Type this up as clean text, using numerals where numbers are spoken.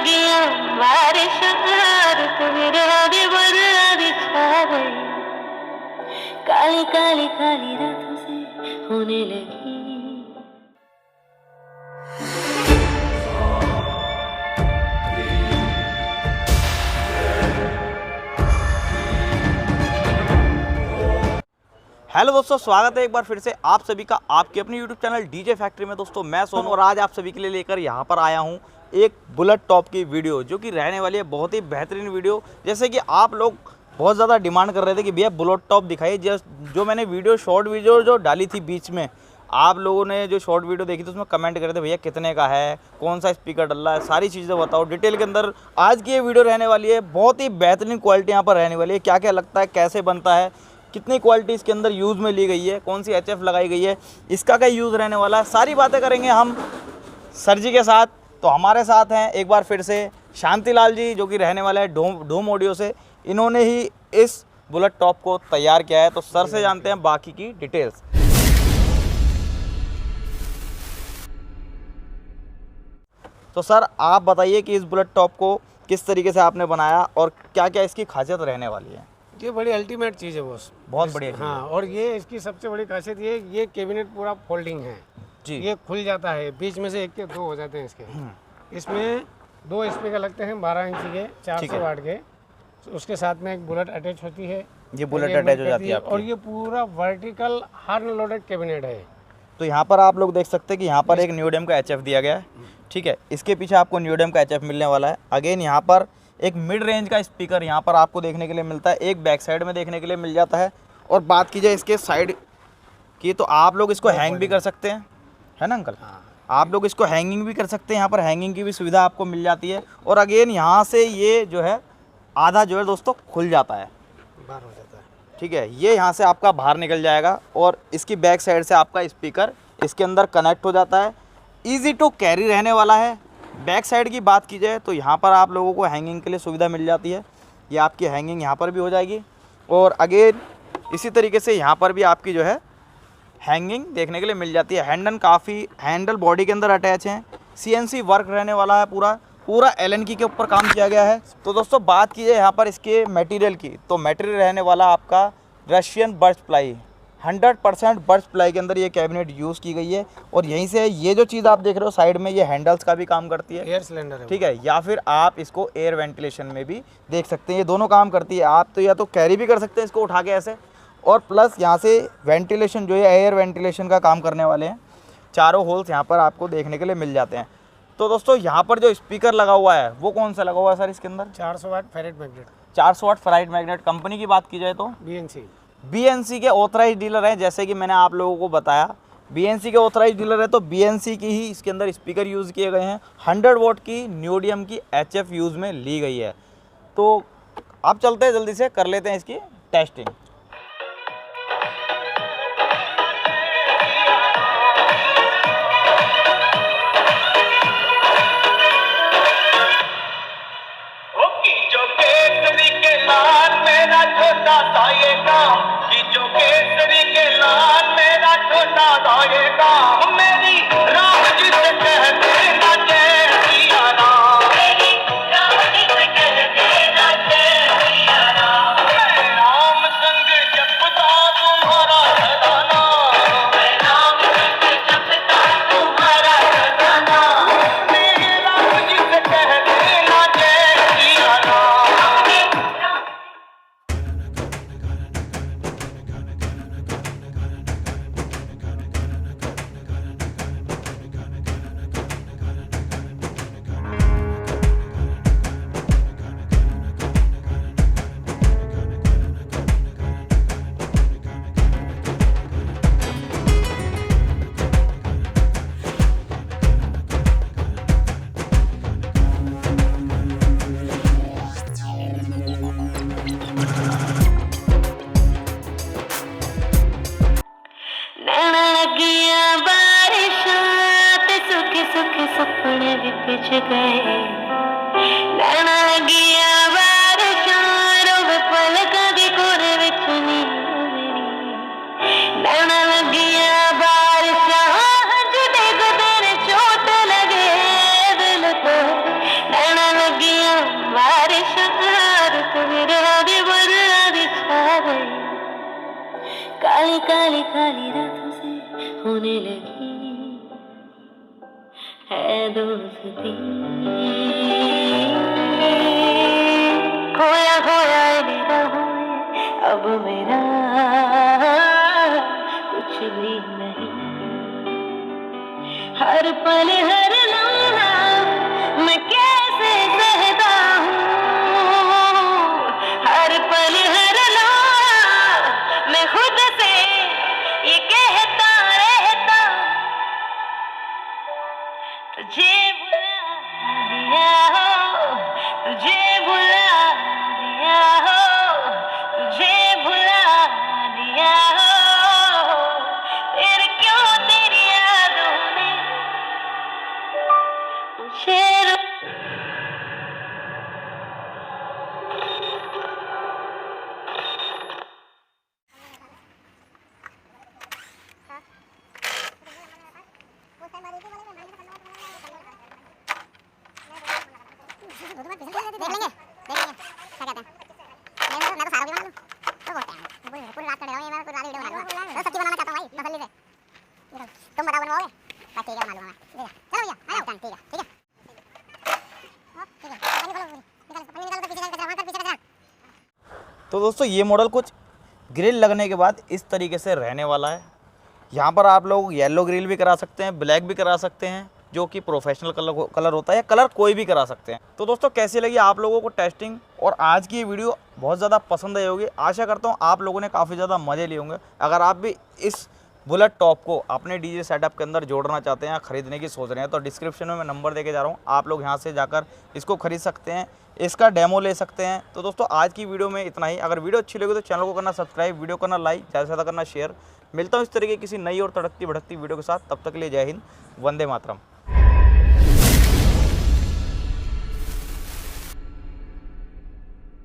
लगियां बारिश रात मेरे आगे बदला छा गई, काली काली काली रातों से होने लगी। हेलो दोस्तों, स्वागत है एक बार फिर से आप सभी का आपके अपने यूट्यूब चैनल डीजे फैक्ट्री में। दोस्तों मैं सोनू और आज आप सभी के लिए लेकर यहाँ पर आया हूँ एक बुलेट टॉप की वीडियो, जो कि रहने वाली है बहुत ही बेहतरीन वीडियो। जैसे कि आप लोग बहुत ज़्यादा डिमांड कर रहे थे कि भैया बुलेट टॉप दिखाइए। जो मैंने वीडियो शॉर्ट वीडियो जो डाली थी बीच में, आप लोगों ने जो शॉर्ट वीडियो देखी थी उसमें कमेंट करे थे भैया कितने का है, कौन सा स्पीकर डल रहा है, सारी चीज़ें बताओ डिटेल के अंदर। आज की ये वीडियो रहने वाली है, बहुत ही बेहतरीन क्वालिटी यहाँ पर रहने वाली है। क्या क्या लगता है, कैसे बनता है, कितनी क्वालिटी इसके अंदर यूज़ में ली गई है, कौन सी एचएफ लगाई गई है, इसका क्या यूज़ रहने वाला है, सारी बातें करेंगे हम सर जी के साथ। तो हमारे साथ हैं एक बार फिर से शांतिलाल जी, जो कि रहने वाले हैं डोम ऑडियो से। इन्होंने ही इस बुलेट टॉप को तैयार किया है। तो सर से जानते हैं बाकी की डिटेल्स। तो सर आप बताइए कि इस बुलेट टॉप को किस तरीके से आपने बनाया और क्या क्या इसकी खासियत रहने वाली है। ये बड़ी अल्टीमेट चीज़ है बॉस, बहुत बढ़िया चीज़ हाँ। और ये इसकी सबसे बड़ी खासियत ये कैबिनेट पूरा फोल्डिंग है जी। ये खुल जाता है, बीच में से एक के दो हो जाते हैं इसके। इसमें दो स्पीकर लगते हैं 12 इंच के 400 वाट के। उसके साथ में एक बुलेट अटैच होती है, ये बुलेट अटैच हो जाती है आपकी। और ये पूरा वर्टिकल हार्न लोडेड कैबिनेट है। तो यहाँ पर आप लोग देख सकते हैं कि यहाँ पर एक न्यूडेम का एचएफ दिया गया है, ठीक है। इसके पीछे आपको न्यूडेम का एचएफ मिलने वाला है। अगेन यहाँ पर एक मिड रेंज का स्पीकर यहाँ पर आपको देखने के लिए मिलता है, एक बैक साइड में देखने के लिए मिल जाता है। और बात की जाए इसके साइड की, तो आप लोग इसको हैंग भी कर सकते हैं, है ना अंकल? आप लोग इसको हैंगिंग भी कर सकते हैं, यहाँ पर हैंगिंग की भी सुविधा आपको मिल जाती है। और अगेन यहाँ से ये जो है आधा जो है दोस्तों खुल जाता है, बाहर हो जाता है, ठीक है। ये यहाँ से आपका बाहर निकल जाएगा और इसकी बैक साइड से आपका स्पीकर इसके अंदर कनेक्ट हो जाता है। ईजी टू कैरी रहने वाला है। बैक साइड की बात की जाए तो यहाँ पर आप लोगों को हैंगिंग के लिए सुविधा मिल जाती है। ये आपकी हैंगिंग यहाँ पर भी हो जाएगी। और अगेन इसी तरीके से यहाँ पर भी आपकी जो है हैंगिंग देखने के लिए मिल जाती है। हैंडल बॉडी के अंदर अटैच हैं। CNC वर्क रहने वाला है, पूरा एलन की के ऊपर काम किया गया है। तो दोस्तों बात की जाए यहाँ पर इसके मटेरियल की, तो मटेरियल रहने वाला आपका Russian burst ply, 100% burst ply के अंदर ये कैबिनेट यूज़ की गई है। और यहीं से ये जो चीज़ आप देख रहे हो साइड में, ये हैंडल्स का भी काम करती है, एयर सिलेंडर है, ठीक है। या फिर आप इसको एयर वेंटिलेशन में भी देख सकते हैं, ये दोनों काम करती है। आप तो या तो कैरी भी कर सकते हैं इसको उठा के ऐसे, और प्लस यहाँ से वेंटिलेशन जो है एयर वेंटिलेशन का काम करने वाले हैं। चारों होल्स यहाँ पर आपको देखने के लिए मिल जाते हैं। तो दोस्तों यहाँ पर जो स्पीकर लगा हुआ है वो कौन सा लगा हुआ है सर इसके अंदर? 400 वाट फेराइट मैग्नेट। 400 वाट फेराइट मैग्नेट। कंपनी की बात की जाए तो BNC के ऑथराइज डीलर हैं, जैसे कि मैंने आप लोगों को बताया BNC के ऑथराइज डीलर है। तो BNC की ही इसके अंदर स्पीकर यूज़ किए गए हैं। 100 वॉट की न्यूडियम की HF यूज़ में ली गई है। तो अब चलते हैं, जल्दी से कर लेते हैं इसकी टेस्टिंग। सपने भी पिछ गए, नैना लगिया बारिशां रोवे पलकां दी कोरे विच नींद मेरी, नैना लगिया बारिशां जुटे को तेरे चोट लगे दिल को, नैना काली काली काली रातों से होने लगी है दोस्ती। खोया खोया निगाहों में अब मेरा कुछ भी नहीं। हर पल हर लम्हा मैं कैसे सहता हूँ। हर पल हर लम्हा मैं खुद से ये कहता रहता तुझे बुला दिया हो, तुझे बुला दिया हो, तुझे बुला दिया हो। फिर क्यों तेरी यादों ने मुझे तो दोस्तों ये मॉडल कुछ ग्रिल लगने के बाद इस तरीके से रहने वाला है। यहाँ पर आप लोग येलो ग्रिल भी करा सकते हैं, ब्लैक भी करा सकते हैं, जो कि प्रोफेशनल कलर होता है, या कलर कोई भी करा सकते हैं। तो दोस्तों कैसी लगी आप लोगों को टेस्टिंग और आज की ये वीडियो? बहुत ज़्यादा पसंद आई होगी। आशा करता हूँ आप लोगों ने काफ़ी ज़्यादा मज़े लिए होंगे। अगर आप भी इस बुलेट टॉप को अपने डीजे सेटअप के अंदर जोड़ना चाहते हैं या ख़रीदने की सोच रहे हैं तो डिस्क्रिप्शन में मैं नंबर देके जा रहा हूँ, आप लोग यहाँ से जाकर इसको ख़रीद सकते हैं, इसका डेमो ले सकते हैं। तो दोस्तों आज की वीडियो में इतना ही। अगर वीडियो अच्छी लगी तो चैनल को करना सब्सक्राइब, वीडियो करना लाइक, ज़्यादा से ज़्यादा करना शेयर। मिलता हूँ इस तरीके किसी नई और तड़कती भड़कती वीडियो के साथ। तब तक के लिए जय हिंद, वंदे मातरम।